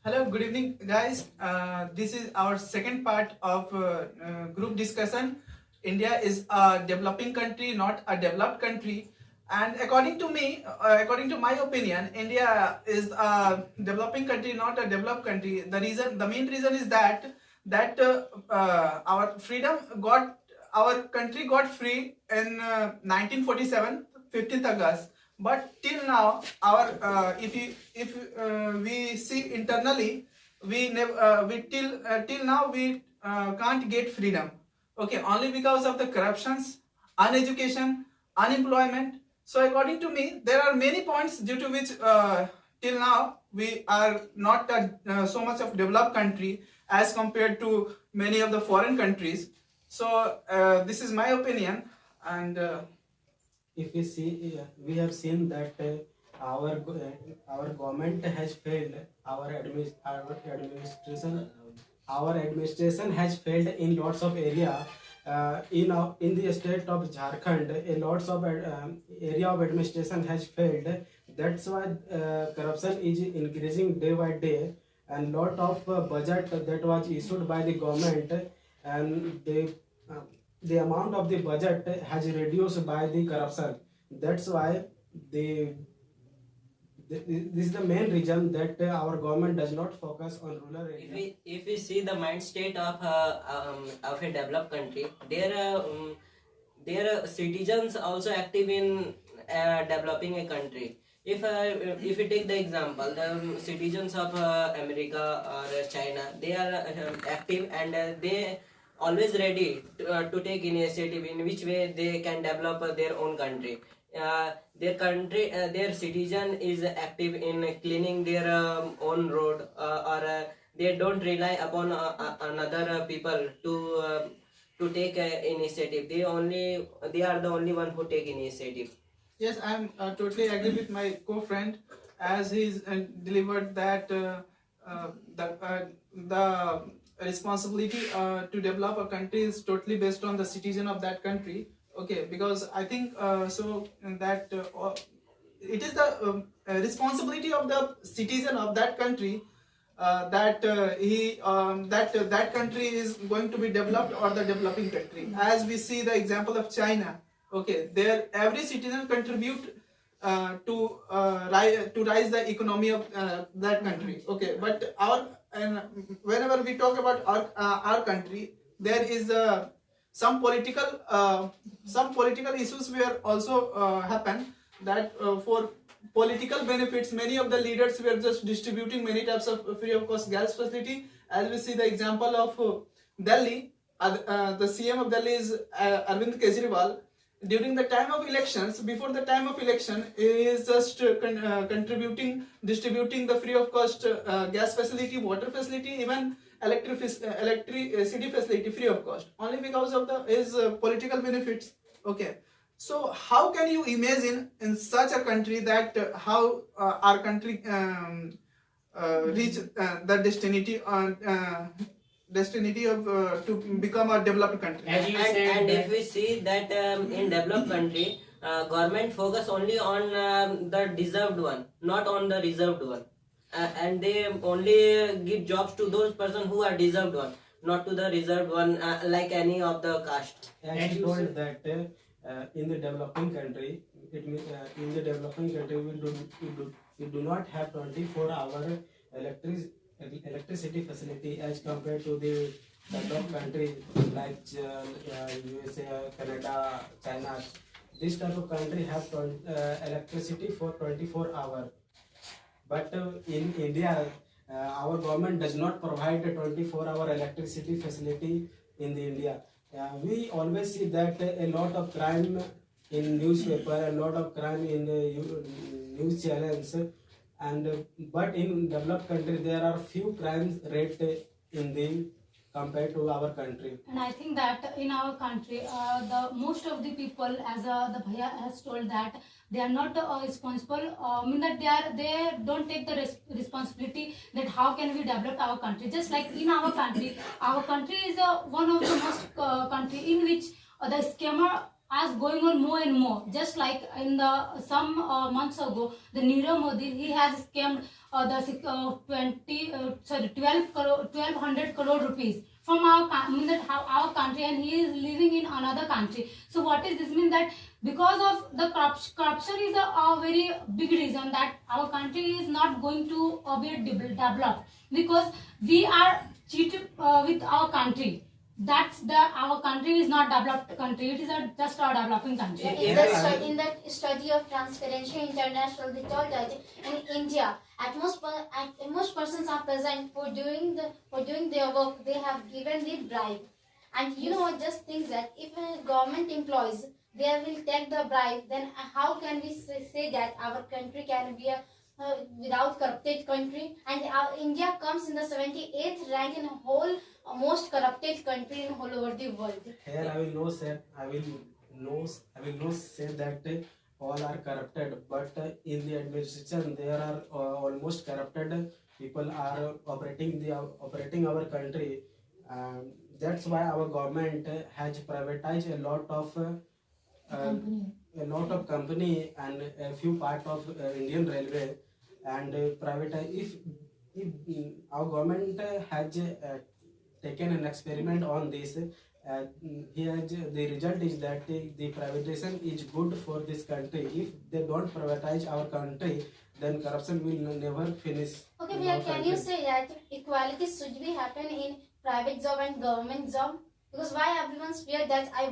Hello, good evening, guys. This is our second part of group discussion. India is a developing country, not a developed country. And according to me, according to my opinion, India is a developing country, not a developed country. The main reason is that our freedom got, our country got free in 1947, 15th August. But till now, our if we see internally, we never we till now we can't get freedom. Okay, only because of the corruptions, uneducation, unemployment. So according to me, there are many points due to which till now we are not so much of developed country as compared to many of the foreign countries. So this is my opinion. And if we see, we have seen that our government has failed. Our administration has failed in lots of area. In the state of Jharkhand, a lots of area of administration has failed. That's why corruption is increasing day by day, and lot of budget that was issued by the government, and the amount of the budget has reduced by the corruption. That's why the this is the main reason that our government does not focus on rural area. If we see the mind state of a developed country, their citizens also active in developing a country. If we take the example, the citizens of America or China, they are active, and they always ready to take initiative in which way they can develop their own country. Their citizen is active in cleaning their own road, or they don't rely upon another people to take initiative. They are the only one who take initiative. Yes, I'm totally agree with my co-friend, as he's delivered that the responsibility to develop a country is totally based on the citizen of that country. Okay, because I think so that it is the responsibility of the citizen of that country that country is going to be developed or the developing country. As we see the example of China, okay, there every citizen contribute to rise the economy of that country. Okay, but whenever we talk about our country, there is some political issues were also happen, that for political benefits many of the leaders were just distributing many types of free of cost gas facility. As we see the example of Delhi, the CM of Delhi is Arvind Kejriwal. During the time of elections, before the time of election, he is just distributing the free of cost gas facility, water facility, even electricity facility free of cost, only because of his political benefits. Okay, so how can you imagine in such a country that how our country reach the destiny of to become a developed country? And if we see that in developed country, government focus only on the deserved one, not on the reserved one, and they only give jobs to those person who are deserved one, not to the reserved one, like any of the caste. As you told that in the developing country, in the developing country we do not have 24-hour electricity facility as compared to the developed country like USA, Canada, China. This type of country have electricity for 24 hours. But in India, our government does not provide a 24-hour electricity facility in the India. We always see that a lot of crime in newspaper, a lot of crime in news channels, and but in developed country there are few crimes rate in the compared to our country. And I think that in our country, the most of the people, as the bhaiya has told, that they are not responsible. Mean that they don't take the responsibility that how can we develop our country. Just like in our country is one of the most country in which the scammer as going on more and more. Just like in the some months ago, the Nirav Modi, he has scammed the 12 crore, 1200 crore rupees from our country, and he is living in another country. So what is this mean? That because of the corruption is a very big reason that our country is not going to be developed, because we are cheated with our country. That's the our country is not developed country. It is just a developing country. In that study of Transparency International, they told that in India, at most persons are present for doing their work. They have given the bribe, and you know what? Just think that if a government employees they will take the bribe, then how can we say that our country can be a without corrupted country? And India comes in the 78th rank in whole most corrupted country in whole over the world. Here I will not say that all are corrupted, but in the administration there are almost corrupted people are operating our country. That's why our government has privatized a lot of company and a few part of Indian Railway, and privatize. If our government has taken an experiment on this, here the result is that the privatization is good for this country. If they don't privatize our country, then corruption will never finish. Okay, Bhaiya, can you say that equality should be happen in private job and government job? Because why everyone's fear that I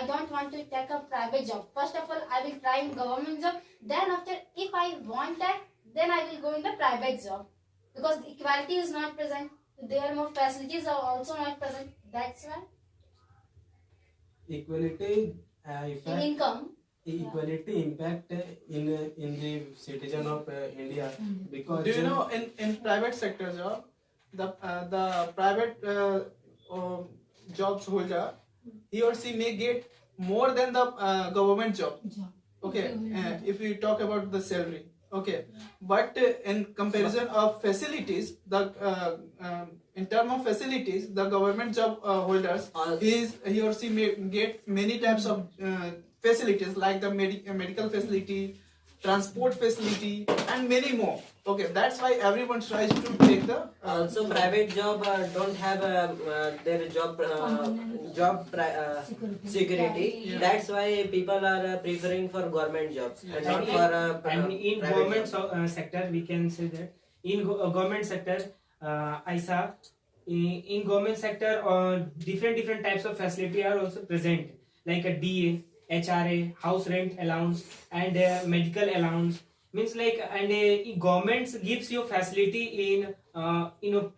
don't want to take a private job. First of all, I will try in government job. Then after, if I want that, then I will go in the private job. Because equality is not present. There more facilities are also not present. That's why. Equality In income. equality impact in the citizen of India, because Do you know in private sector job, the private jobs holder, he or she may get more than the government job. Okay, if we talk about the salary. Okay, but in comparison of facilities, in terms of facilities, the government job holders, he or she may get many types of facilities like the medical facility, transport facility, and many more. Okay, that's why everyone tries to take the Also, private job don't have their job security. Yeah. That's why people are preferring for government jobs and not for And in private government job. sector, we can say that in government sector, I saw in government sector, different types of facility are also present, like a DA, HRA, house rent allowance, and medical allowance. Means like, and government gives you facility in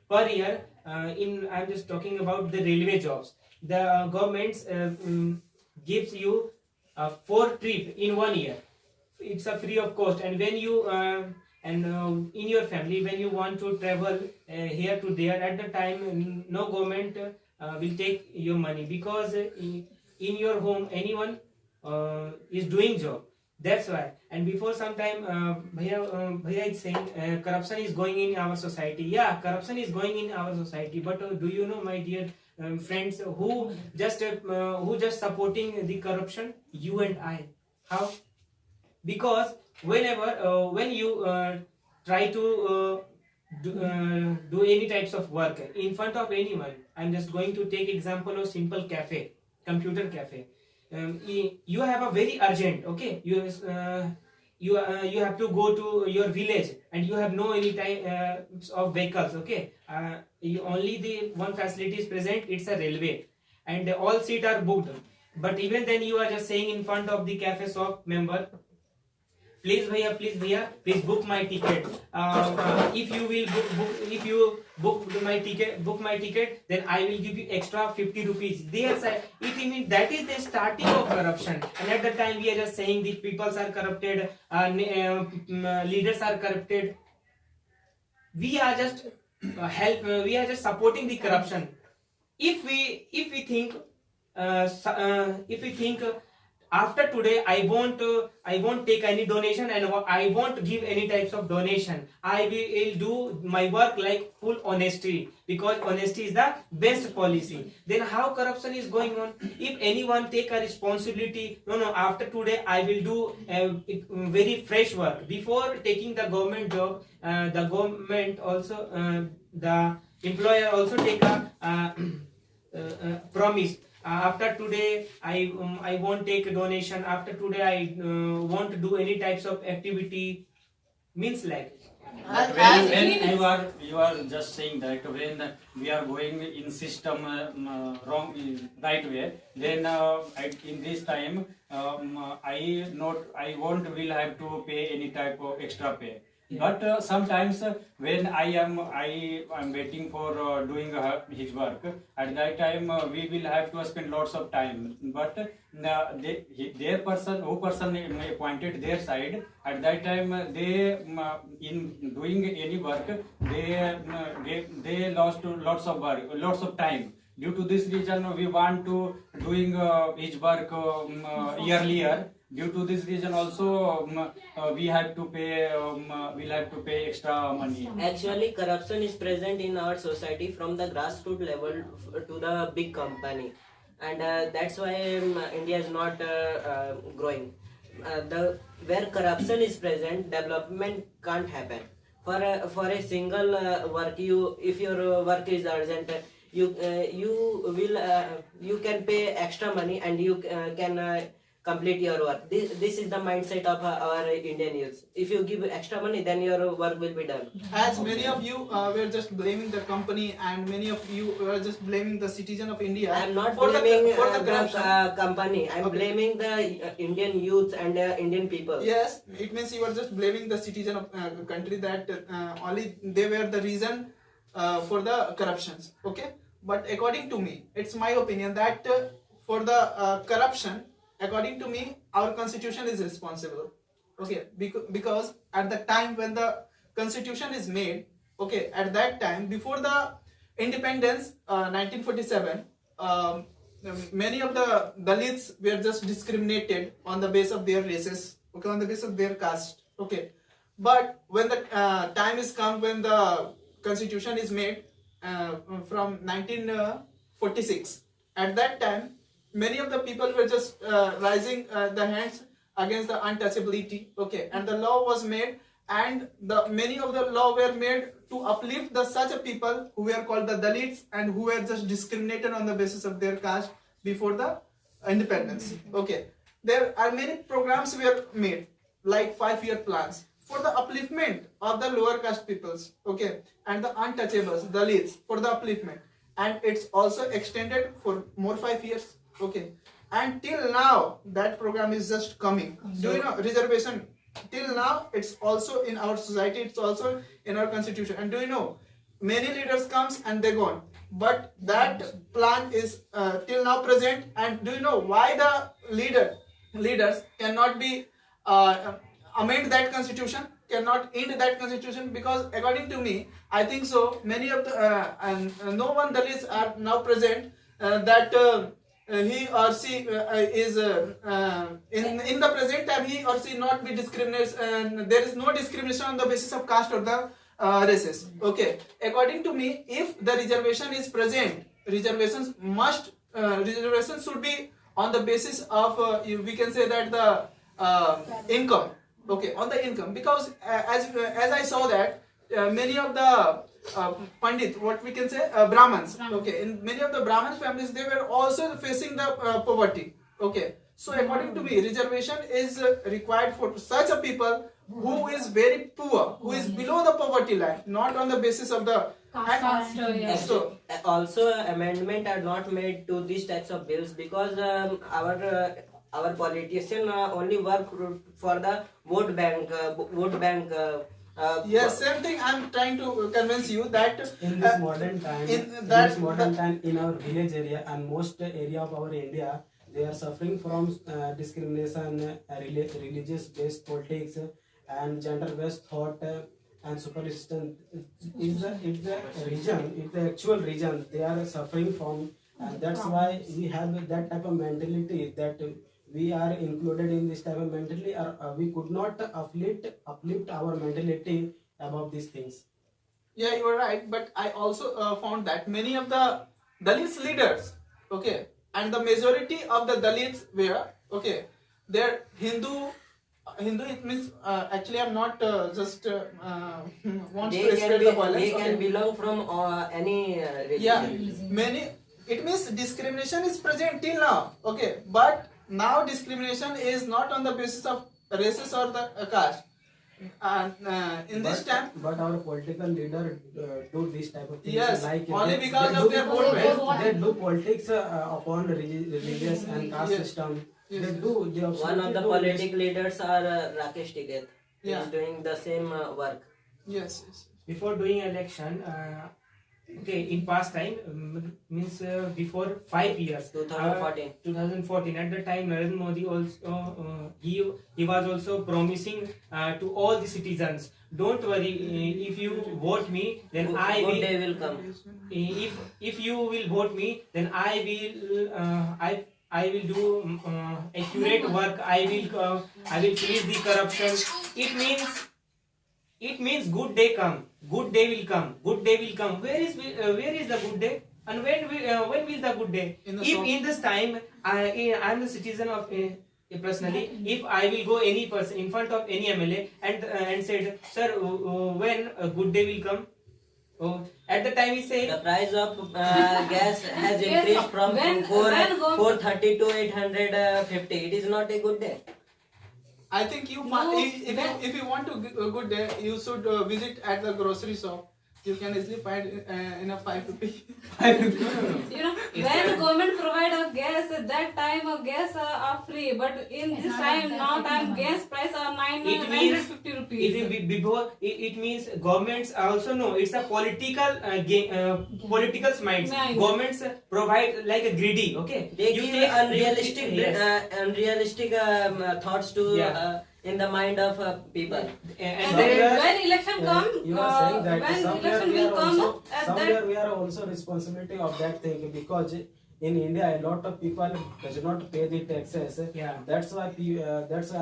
per year. I'm just talking about the railway jobs. The government gives you 4 trip in 1 year. It's a free of cost, and when you in your family, when you want to travel here to there, at the time no government will take your money, because in your home anyone is doing job. That's why. And before some time, Bhaiya is saying corruption is going in our society. Yeah, corruption is going in our society. But do you know, my dear friends, who just supporting the corruption? You and I. How? Because whenever when you try to do any types of work in front of anyone, I'm just going to take example of simple cafe, computer cafe. You have a very urgent, okay, you have to go to your village, and you have no any types of vehicles, okay. Only the one facility is present, it's a railway, and all seats are booked. But even then you are just saying in front of the cafe shop member, please bhaiya, please book my ticket. If you will book my ticket, then I will give you extra 50 rupees. It means that is the starting of corruption. And at that time we are just saying the peoples are corrupted, leaders are corrupted. We are just we are just supporting the corruption. If we think after today I won't take any donation and I won't give any types of donation. I will do my work like full honesty, because honesty is the best policy. Then how corruption is going on? If anyone take a responsibility, no, after today I will do very fresh work. Before taking the government job, the government also the employer also take a promise. After today I won't take a donation. After today I won't do any types of activity. Means like when you are just saying that when we are going in system wrong right way, then in this time I won't will have to pay any type of extra pay. But sometimes when I am waiting for doing his work, at that time we will have to spend lots of time. But their person who person appointed their side, at that time they in doing any work they lost lots of work, lots of time. Due to this reason, we want to doing his work earlier. Due to this reason, also we have to pay. We'll have to pay extra money. Actually, corruption is present in our society from the grassroots level to the big company, and that's why India is not growing. The where corruption is present, development can't happen. For a single work, if your work is urgent, you can pay extra money and you can complete your work. This is the mindset of our Indian youth. If you give extra money, then your work will be done. As many of you were just blaming the company, and many of you were just blaming the citizen of India. I am not for blaming for the corruption. company. I am Okay. blaming the Indian youth and Indian people. Yes, it means you were just blaming the citizen of the country, that only they were the reason for the corruptions. Okay, but according to me, it's my opinion that for the corruption, according to me, our constitution is responsible. Okay, because at the time when the constitution is made, okay, at that time before the independence, 1947, many of the Dalits were just discriminated on the basis of their races, okay, on the basis of their caste, okay. But when the time is come when the constitution is made from 1946, at that time many of the people were just raising the hands against the untouchability, okay, and the law was made, and the many of the law were made to uplift the such a people who were called the Dalits and who were just discriminated on the basis of their caste before the independence. Okay, there are many programs were made, like 5-year plans for the upliftment of the lower caste peoples, okay, and the untouchables, Dalits, for the upliftment, and it's also extended for more 5 years. Okay, and till now that program is just coming. Do you know reservation? Till now, it's also in our society. It's also in our constitution. And do you know, many leaders comes and they gone, but that plan is till now present. And do you know why the leaders cannot be amend that constitution? Cannot end that constitution? Because according to me, I think so. Many of the no one Dalits are now present that. He or she is in the present time, he or she not be discriminated, there is no discrimination on the basis of caste or the races. Okay, according to me, if the reservation is present, reservations should be on the basis of we can say that the income. Okay, on the income, because as I saw that many of the Pandit, what we can say, Brahmins. Okay, in many of the Brahmin families, they were also facing the poverty. Okay, so according to me, reservation is required for such a people who is very poor, who is below the poverty line, not on the basis of the Caste, yes. So Also, amendment are not made to these types of bills because our politician only work for the vote bank. yes, same thing. I'm trying to convince you that In this modern time, in our village area and most area of our India, they are suffering from discrimination, religious-based politics, and gender-based thought and superstition. It's the actual reason they are suffering from, and that's why we have that type of mentality that we are included in this type of mentality, or we could not uplift our mentality above these things. Yeah, you are right. But I also found that many of the Dalits leaders, okay, and the majority of the Dalits were, okay, they're Hindu. Hindu, it means actually I'm not just wants to They respect can, the be, violence. they can Okay. belong from any Yeah, religion. many. It means discrimination is present till now. Okay, but now discrimination is not on the basis of races or the caste. And in this time, But our political leader do this type of things. yes, like only they- because they of do- their They vote vote bank. They do politics upon religious and caste Yes. system. Yes. They do. They One of absolutely the do this. political leaders are Rakesh Tiket. He Yeah. is doing the same work. Yes, yes. Before doing election, okay, in past time, means before 5 years, 2014. 2014, at the time Narendra Modi also he was also promising to all the citizens, don't worry, if you vote me, then I Good will. day will come. If you will vote me, then I will I will do accurate work. I will finish the corruption. It means good day come, good day will come, good day will come. Where is the good day? And when will the good day? In the If song. in this time I am the citizen of personally, if I will go any person in front of any MLA and said, sir, when a good day will come? Oh, at the time he said, The price of gas has Yes, increased from when go- 430 to 850. It is not a good day. I think you No, if you want to a good day, you should visit at the grocery shop. You can easily find in a 5 rupee. You know, when government provide a gas, at that time of gas are free. But in this time, now time gas price are It means 950 rupees. it means governments also know it's a political political minds. Mind. Governments provide like a greedy. Okay, They You give take- unrealistic, yes. unrealistic thoughts to Yeah. in the mind of people. and And there- when election come, You are saying that when somewhere election we will are come, also at somewhere that we are also responsibility of that thing, because in India a lot of people does not pay the taxes. Yeah. That's why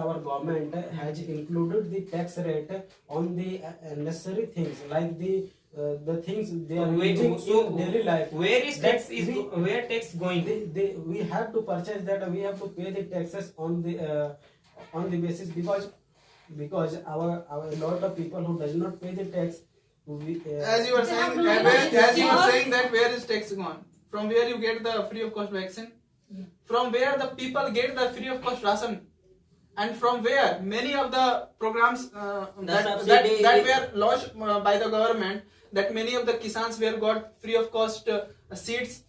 our government has included the tax rate on the necessary things, like the things they are using in daily life. where is That tax is we- where tax going? we have to purchase that, we have to pay the taxes on the basis, because our a lot of people who does not pay the tax, As you were They have saying, to and realize as you were that- saying that where is tax gone? From where you get the free of cost vaccine? From where the people get the free of cost ration? And from where many of the programs that subsidy- were launched by the government, that many of the Kisans were got free of cost seeds,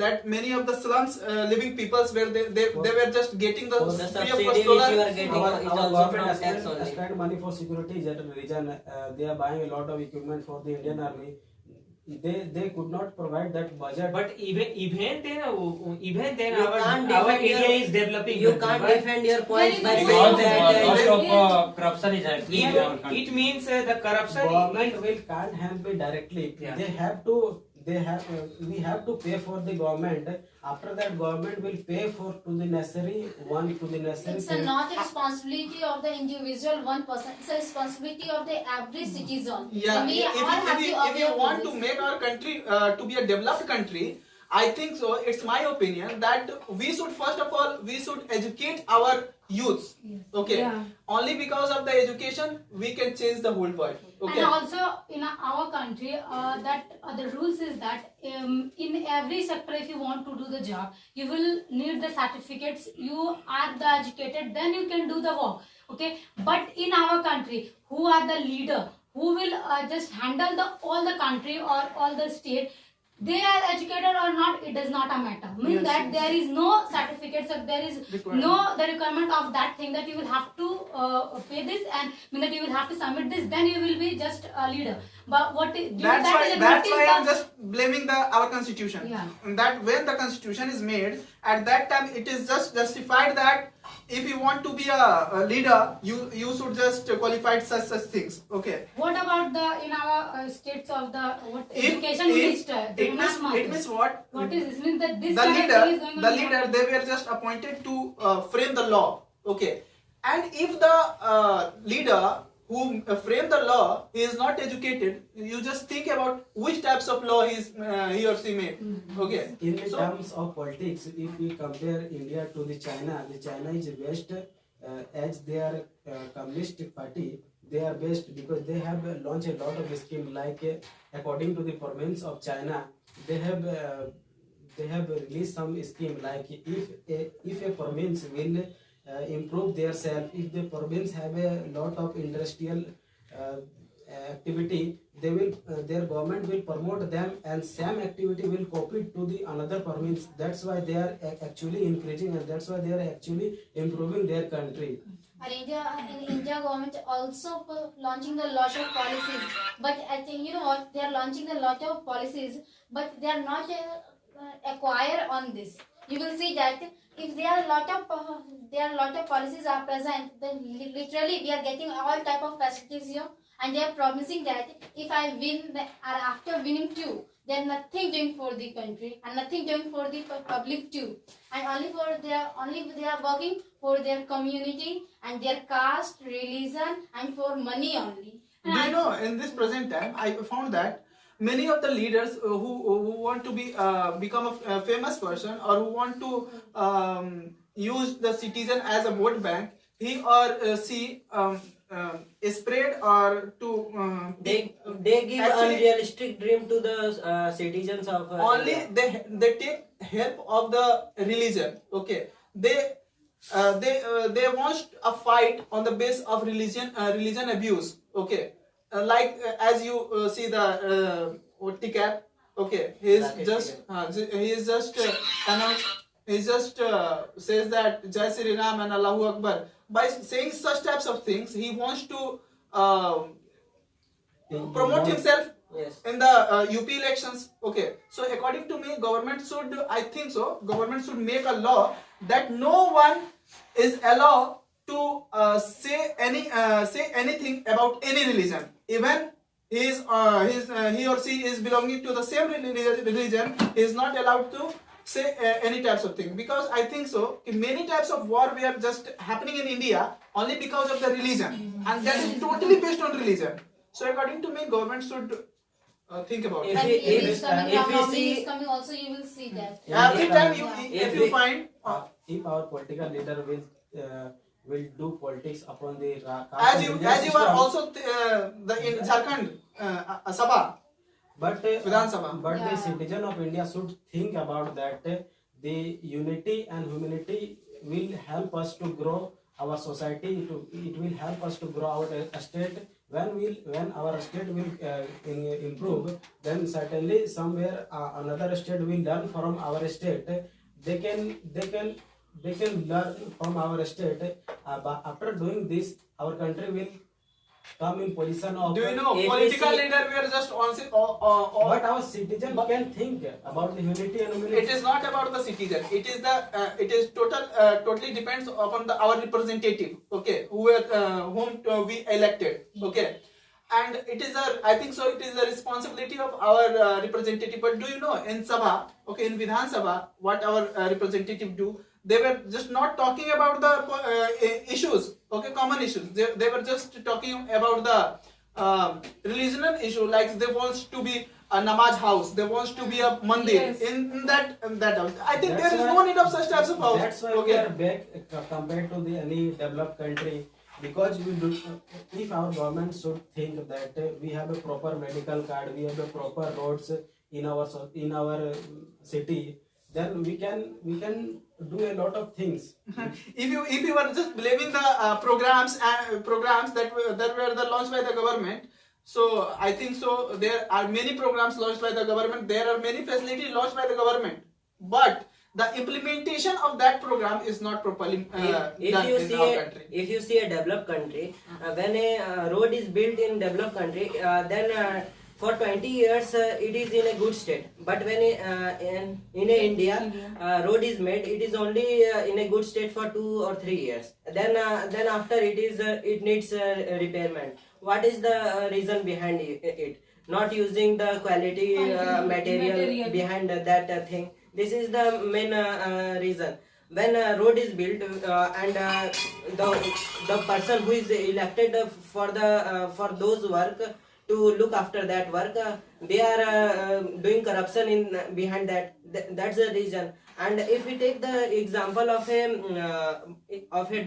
that many of the slums living peoples where they were just getting the For The free of subsidy cost which solar. you are getting our is also government from has tax spent, only. spent money for security that region. They are buying a lot of equipment for the Indian army. They could not provide that budget. But even then You our can't our defend India your- is developing. You country, can't right? defend your points by Because saying Because that lot of corruption is happening in our It country. means the corruption. Government can't help it directly. Yeah. We have to pay for the government. After that, government will pay to the necessary It's not a responsibility of the individual one person. It's a responsibility of the every citizen. Yeah, And we all have to if you aware want of to this. make our country to be a developed country, I think so. It's my opinion that we should first of all educate our youths. Okay, Yeah. only because of the education we can change the whole world. Okay, And also in our country, that the rules is that in every sector, if you want to do the job, you will need the certificates. You are the educated, then you can do the work. Okay, but in our country, who are the leader, who will just handle all the country or all the state, they are educated or not, it does not a matter. Means Yes, that yes. there is no certificates, or there is Requirement. no the requirement of that thing that you will have to pay this, and mean that you will have to submit this, then you will be just a leader. But that's why I'm just blaming our constitution. Yeah. And that when the constitution is made, at that time it is just justified that if you want to be a leader, you should just qualify such things. Okay. What about the in our states of the what If- education if- minister? It means what? What is this? Means that this the kind of leader, thing is going the on. leader, they were just appointed to frame the law. Okay. And if the leader who framed the law, he is not educated, you just think about which types of law he or she made. Okay. In the So- terms of politics, if we compare India to the China is best as they are communist party. They are best because they have launched a lot of scheme like according to the province of China, they have released some scheme like if a province will improve their self, if the province have a lot of industrial activity, they will their government will promote them and same activity will copy to the another province. That's why they are actually increasing and that's why they are actually improving their country. And India government also launching a lot of policies, but I think you know what, they are launching a lot of policies, but they are not acquire on this. You will see that if there are a lot of policies are present, then literally we are getting all type of facilities here, and they are promising that if I win or after winning too, they are nothing doing for the country and nothing doing for the public too, and they are working for their community and their caste, religion, and for money only. Do you know, in this present time, I found that many of the leaders who want to become a famous person or who want to use the citizen as a vote bank, he or she spread or to They give Actually- unrealistic dream to the citizens of only India. they take help of the religion. Okay, they want a fight on the base of religion abuse. Okay, like as you see the Tikar. Okay, he is just announced. He just says that Jai Sri Ram and Allahu Akbar. By saying such types of things, he wants to promote himself Yes. in the UP elections. Okay, so according to me, government should make a law that no one is allowed to say anything about any religion, even he or she is belonging to the same religion. He is not allowed to say any types of thing, because I think so many types of war were just happening in India only because of the religion, and that is totally based on religion. So according to me, government should think about If it. And we- it is if- coming, if we Navami see- is coming also, you will see that. Every time If if you we- find If our political leader will do politics upon the as you are also in Jharkhand Sabha. but Vidhan Sabha. but the Yeah. citizen of India should think about that the unity and humanity will help us to grow our society. It will help us to grow our state. When our state will improve, then certainly somewhere another state will learn from our state. They can learn from our state. But after doing this, our country will come in position of. Do you know If we political see- leader were just But our citizen can think about the unity and humanity. it is not about the citizen. It is totally depends upon our representative. Okay, whom we elected. Okay, and I think so. It is the responsibility of our representative. But do you know in Sabha, okay, in Vidhan Sabha, what our representative do? They were just not talking about the issues. Okay, common issues. They were just talking about the religious issue, like they want to be a namaz house, they want to be a mandir. Yes. in that house. I think That's there is why- no need of such types of house. That's why we are back compared to the any developed country, because we do. If our government should think that we have a proper medical card, we have a proper roads in our city, then we can do a lot of things. If you were just blaming the programs that were launched by the government, so I think so there are many programs launched by the government, there are many facilities launched by the government, but the implementation of that program is not properly done in our country. If you see a developed country, when a road is built in developed country, then For 20 years, it is in a good state. But when in India, road is made, it is only in a good state for 2 or 3 years. Then after it needs repairment. What is the reason behind it? Not using the quality material behind that thing. This is the main reason. When a road is built and the person who is elected for those work to look after that work, they are doing corruption in behind that. That's the reason. And if we take the example of a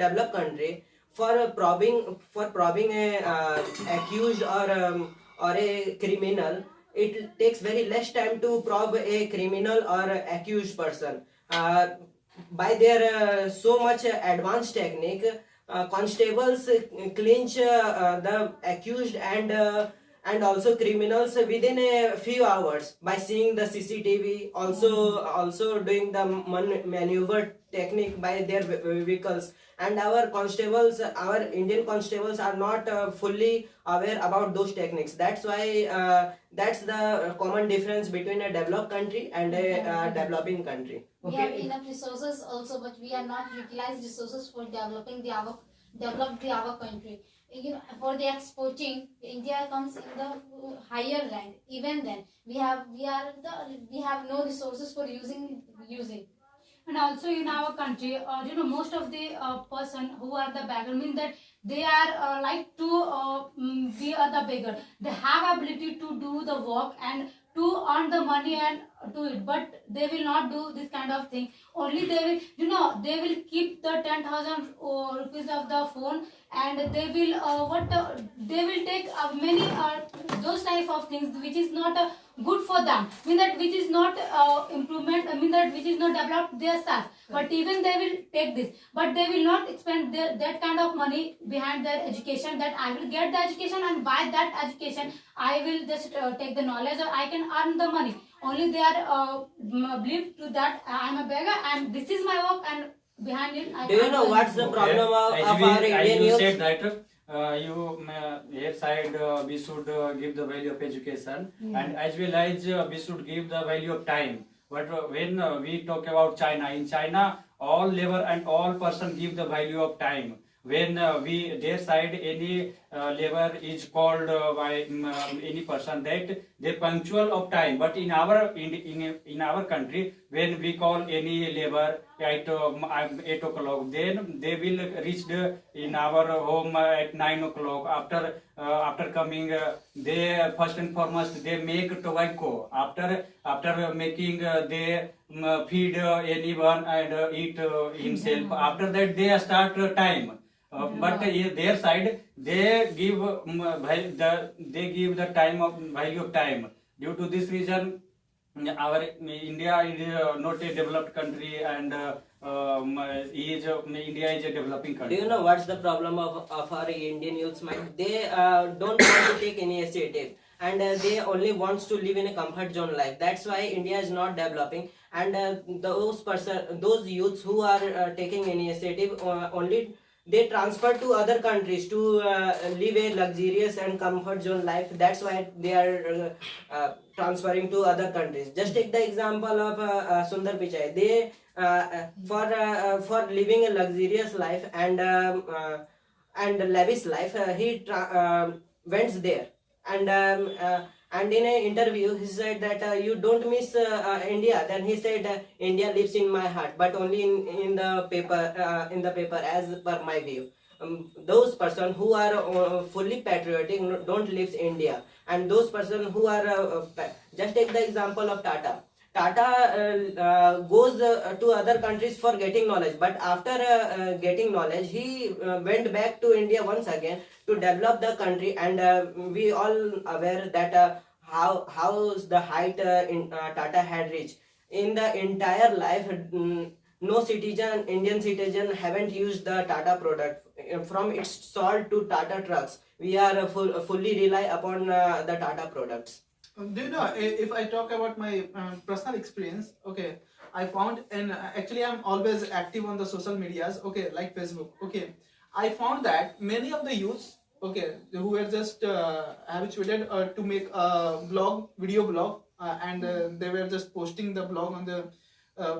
developed country, for probing a accused or a criminal, it takes very less time to probe a criminal or accused person. By their so much advanced technique, constables clinch the accused and also criminals within a few hours by seeing the CCTV, also doing the maneuver technique by their vehicles. And our Indian constables are not fully aware about those techniques. That's why that's the common difference between a developed country and a developing country. We have enough resources also, but we are not utilized resources for developing our country. You know, for the exporting, India comes in the higher rank. Even then, we have no resources for using. And also in our country, most of the person who are the beggar mean that they are like to be the beggar. They have ability to do the work and to earn the money and do it, but they will not do this kind of thing. Only they will keep the 10,000 rupees of the phone, and they will take many those type of things which is not good for them. Mean that which is not improvement. I mean that which is not developed their self. But even they will take this, but they will not spend that kind of money behind their education. That I will get the education, and by that education I will just take the knowledge, or I can earn the money. Only they are believe to that I am a beggar and this is my work, and behind it I Do you know what's the problem of our Indian you youth? said that here side we should give the value of education, and as well as we should give the value of time. But when we talk about China, in China all labor and all person give the value of time. When their side any labor is called by any person, that they punctual of time. But in our country, when we call any labor at 8 o'clock, then they will reach in our home at 9 o'clock. After coming, they first and foremost they make tobacco. After making, they feed anyone and eat himself. After that, they start time. But their side they give the time of value of time. Due to this reason, our India is not a developed country, and India is a developing Do country. you know what's the problem of our Indian youth's mind? They don't want to take initiative, and they only wants to live in a comfort zone life. That's why India is not developing. And those youths who are taking initiative, only they transfer to other countries to live a luxurious and comfort zone life. That's why they are transferring to other countries. Just take the example of Sundar Pichai. They for living a luxurious life and lavish life, he went there, and in an interview he said that you don't miss India. Then he said India lives in my heart, but only in the paper as per my view. Those person who are fully patriotic don't live India, and those person who are just take the example of Tata. Tata goes to other countries for getting knowledge, but after getting knowledge, he went back to India once again to develop the country. And we all aware that how's the height Tata had reached in the entire life. No Indian citizen haven't used the Tata product. From its salt to Tata trucks, we are fully rely upon the Tata products. Do you know, if I talk about my personal experience, okay, I found, and actually I'm always active on the social medias, okay, like Facebook, okay, I found that many of the youths okay, who were just habituated to make a blog, video blog, and they were just posting the blog on the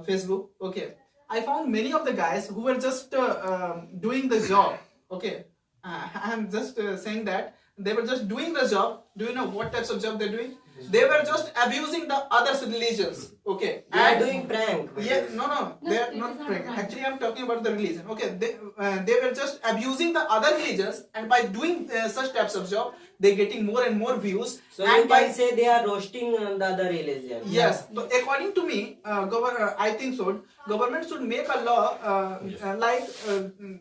Facebook. Okay, I found many of the guys who were just doing the job. Okay, I'm just saying that they were just doing the job. Do you know what types of job they're doing? They were just abusing the others' religions. Okay, They are and doing prank. yeah, no, No, they are it not is not praying. prank. Actually, I'm talking about the religion. Okay, they were just abusing the other religions, and by doing such types of job, they're getting more and more views. So and you by can say they are roasting the other religion. yes, but according to me, I think so. Government should make a law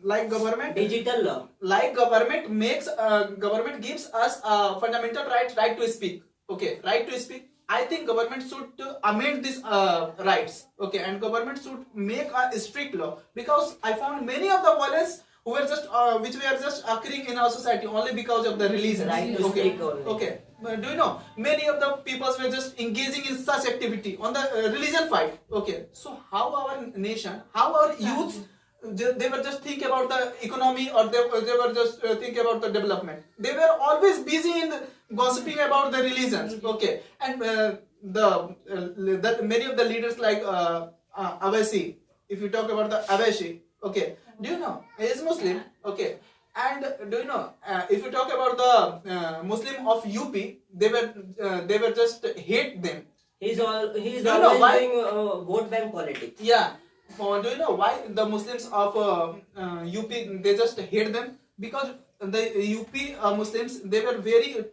like government. Digital law. Like government gives us a fundamental right to speak. Okay, right to speak. I think government should amend these rights. Okay, and government should make a strict law, because I found many of the violence who were just which were just occurring in our society only because of the religion. Right to Okay, speak only. okay. But do you know many of the peoples were just engaging in such activity on the religion fight? Okay, so how our nation, how our youths, they were just think about the economy, or they were just think about the development. They were always busy in gossiping about the religions. Okay, and many of the leaders like Awasi, if you talk about the Awasi, okay, do you know he is Muslim? Okay, and do you know if you talk about the Muslim of UP, they were just hate them. He's Do always you know why? doing vote bank politics. Yeah. Do you know why the Muslims of UP, they just hate them? Because the UP Muslims, they were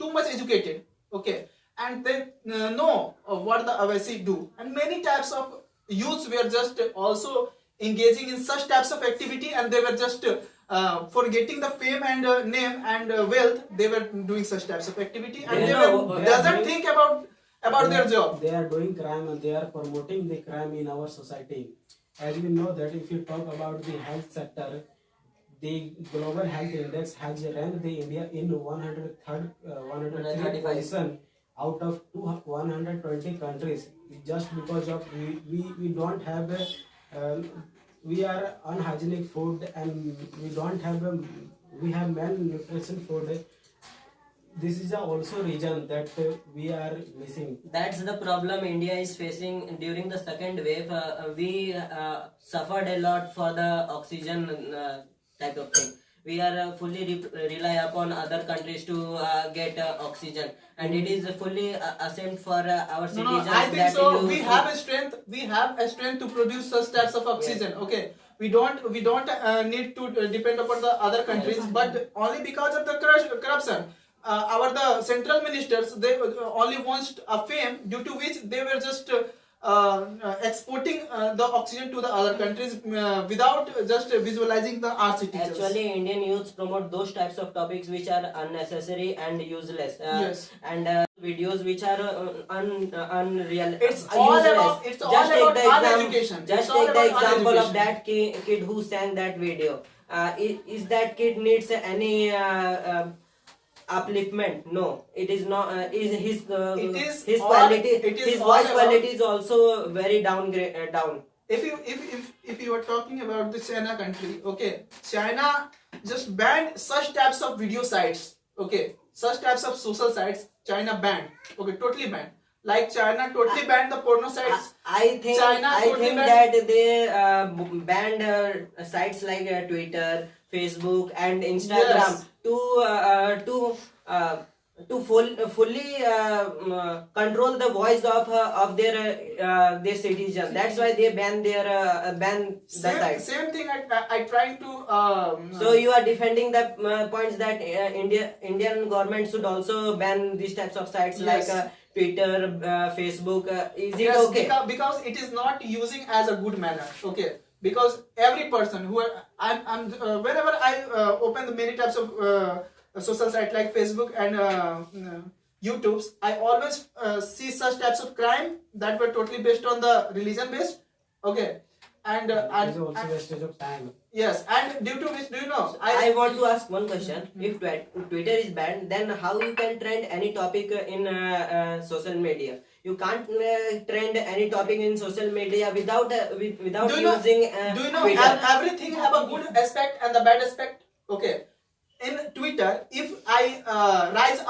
too much educated. Okay, and they know what the Awasi do, and many types of youths were just also engaging in such types of activity, and they were just for getting the fame and name and wealth, they were doing such types of activity, and They they know, were they doesn't are think about their job. They are doing crime and they are promoting the crime in our society. As we know that if you talk about the health sector, the global health index has ranked the India in 103rd 103 position out of 120 countries, just because of we don't have we are unhygienic food, and we don't have we have malnutrition food. This is also reason that we are missing. That's the problem India is facing during the second wave. We suffered a lot for the oxygen type of thing. We are fully rely upon other countries to get oxygen, and it is fully assumed for our No, citizens. I think that so. you We have a strength. We have a strength to produce such types of oxygen. Okay, we don't need to depend upon the other countries, but only because of the corruption. The central ministers, they only want a fame, due to which they were just exporting the oxygen to the other countries without just visualizing the our citizens. Actually, Indian youths promote those types of topics which are unnecessary and useless. Yes. And videos which are unreal. It's all useless. about Just take the uneducation. Just It's all take the about example of uneducation. that kid who sang that video. Is that kid needs any upliftment? No, it is not. Is his It is his all- quality? it is His all voice about- quality is also very down. If you are talking about the China country, okay, China just banned such types of video sites, okay, such types of social sites. China banned, okay, totally banned. Like China totally banned the porno sites. I think China I totally think banned- that they banned sites like Twitter, Facebook, and Instagram Yes. to fully control the voice of their citizens. That's why they ban the sites. Same thing. I trying to. So you are defending the points that Indian government should also ban these types of sites Yes. like Twitter, Facebook. Is it Yes, okay? because it is not using as a good manner. Okay, because every person who I'm whenever I open the many types of social site like Facebook and YouTube's, I always see such types of crime that were totally based on the religion based. Okay, and It is also wastage of time. yes, and due to which, do you know, I want to ask one question. If Twitter is banned, then how you can trend any topic in social media? You can't trend any topic in social media without Do you know- using do you know Twitter. everything have a good aspect and the bad aspect? Okay, in Twitter, if I rise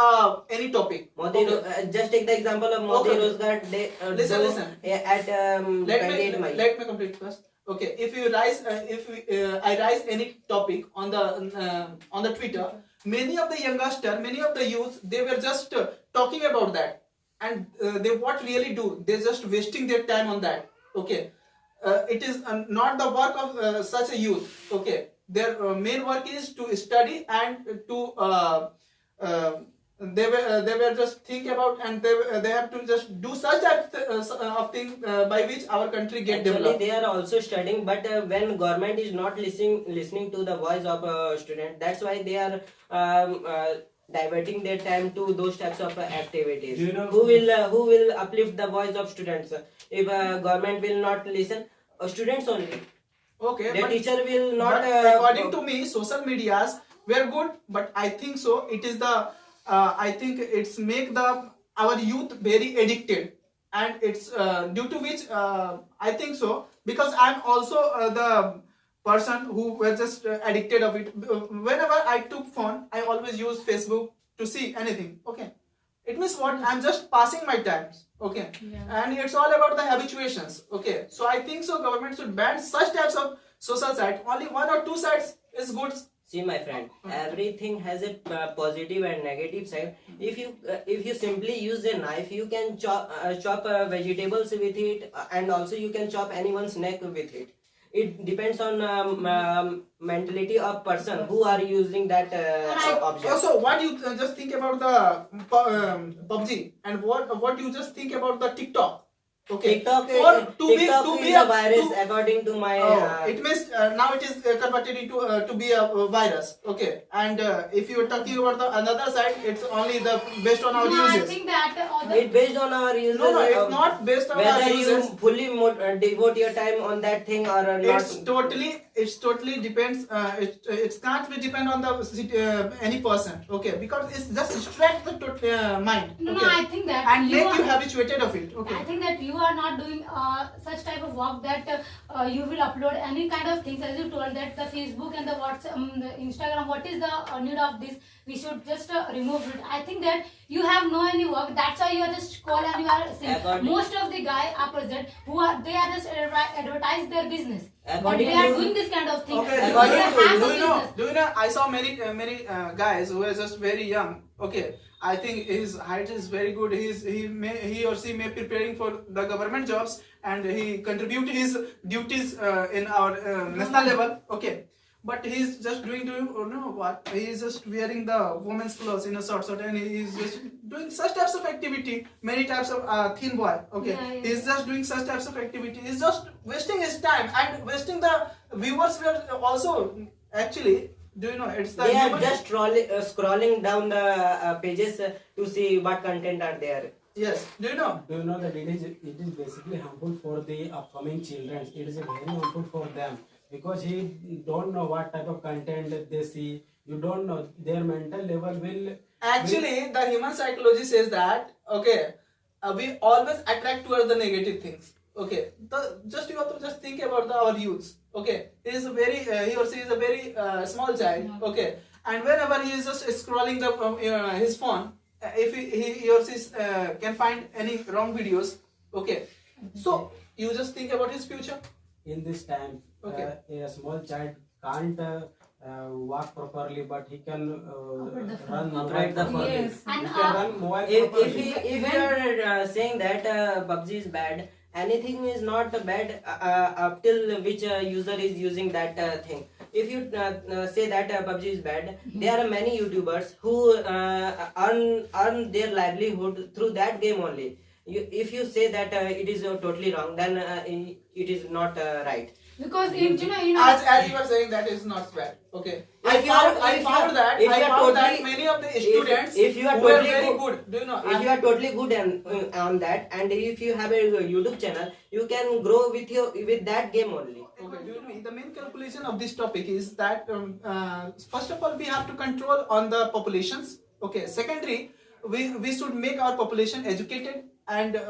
any topic, Modi, okay, just take the example of Modi Okay. Rozgar Day. Listen. At let 28 me May. let me complete first. Okay, if you rise, I rise any topic on the Twitter, many of the youngster, many of the youth, they were just talking about that, and they what really do? They're just wasting their time on that. Okay, it is not the work of such a youth. Okay, their main work is to study and to they were just think about, and they have to just do such of thing by which our country get Actually, developed. they are also studying, but when government is not listening to the voice of student, that's why they are diverting their time to those types of activities. Do you know- Who will uplift the voice of students? If government will not listen, students only. Okay, Their but, teacher will not. but according to me, social medias were good, but I think so. It is the I think it's make the our youth very addicted, and it's due to which I think so, because I'm also the person who were just addicted of it. Whenever I took phone, I always use Facebook to see anything. Okay, it means what? I'm just passing my times. Okay, and it's all about the habituations. Okay, so I think so government should ban such types of social sites. Only one or two sites is good. See, my friend, everything has a positive and negative side. If you simply use a knife, you can chop vegetables with it, and also you can chop anyone's neck with it. It depends on mentality of person who are using that object. Also, what you just think about the PUBG, and what you just think about the TikTok? Okay, TikTok, to be is a virus according to my. it means now it is converted into to be a virus. Okay, and if you are talking about the another side, it's only the based on our No, I uses. think that It based on our uses. No, it's not based on our Whether you uses. fully devote your time on that thing or not. It's totally depends. It can't be depend on the any person. Okay, because it's just distract the mind. no, Okay, no, I think that and make you are, habituated of it. Okay. I think that you are not doing such type of work that you will upload any kind of things, as you told that the Facebook and the WhatsApp, the Instagram. What is the need of this? We should just remove it. I think that you have no any work. That's why you are just call and you are saying. According- Most of the guy are present who are they are just advertise their business. And According they are to- doing this kind of thing. Okay, They according have to- a do you know? business. Do you know? I saw many guys who are just very young. Okay, I think his height is very good. He or she may preparing for the government jobs, and he contribute his duties in our national level. Okay, but he's just doing you know what? He is just wearing the woman's clothes in a short, and he is just doing such types of activity. Many types of thin boy. Okay, Yeah. he's just doing such types of activity. He's just wasting his time and wasting the viewers. Were also actually. Do you know? It's the They are human- just scrolling down the pages to see what content are there. Yes. Do you know? Do you know that it is basically harmful for the upcoming children? It is very harmful for them because he don't know what type of content that they see. You don't know their mental level will. Actually, the human psychology says that we always attract towards the negative things. Okay, you have to just think about our youths. Okay, he is a very he or she is a very small child. Okay, and whenever he is just scrolling his phone, if he or she can find any wrong videos. Okay, so you just think about his future. In this time, Okay. a small child can't walk properly, but he can run mobile Operate the phone. properly. Yes. He And, can run mobile If properly. if you are saying that PUBG is bad, anything is not bad up till which user is using that thing. If you say that PUBG is bad, there are many YouTubers who earn their livelihood through that game only. If you say that it is totally wrong, then it is not right. Because in As you were saying, that is not bad. Okay, I If you are- found that if you are totally- many of the students if you are who were totally very good- good. Do you know? If you are totally good on that, and if you have a YouTube channel, you can grow with that game only. Okay, do you know, the main calculation of this topic is that first of all we have to control on the populations. Okay, secondary, we should make our population educated, and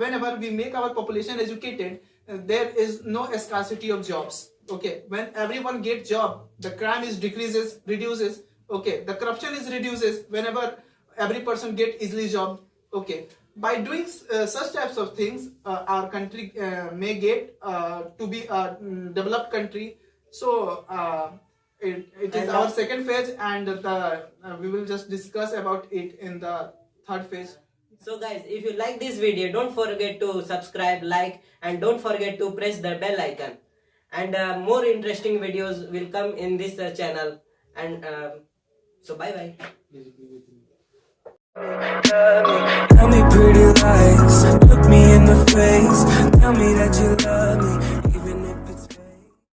whenever we make our population educated, there is no scarcity of jobs. Okay, when everyone gets job, the crime is reduces, Okay, the corruption is reduces whenever every person get easily job. Okay, by doing such types of things, our country may get to be a developed country. So it is And our second phase, and we will just discuss about it in the third phase. So guys, if you like this video, don't forget to subscribe, like, and don't forget to press the bell icon. And more interesting videos will come in this channel. And so bye bye. Tell me pretty lies, look me in the face. Tell me that you love me.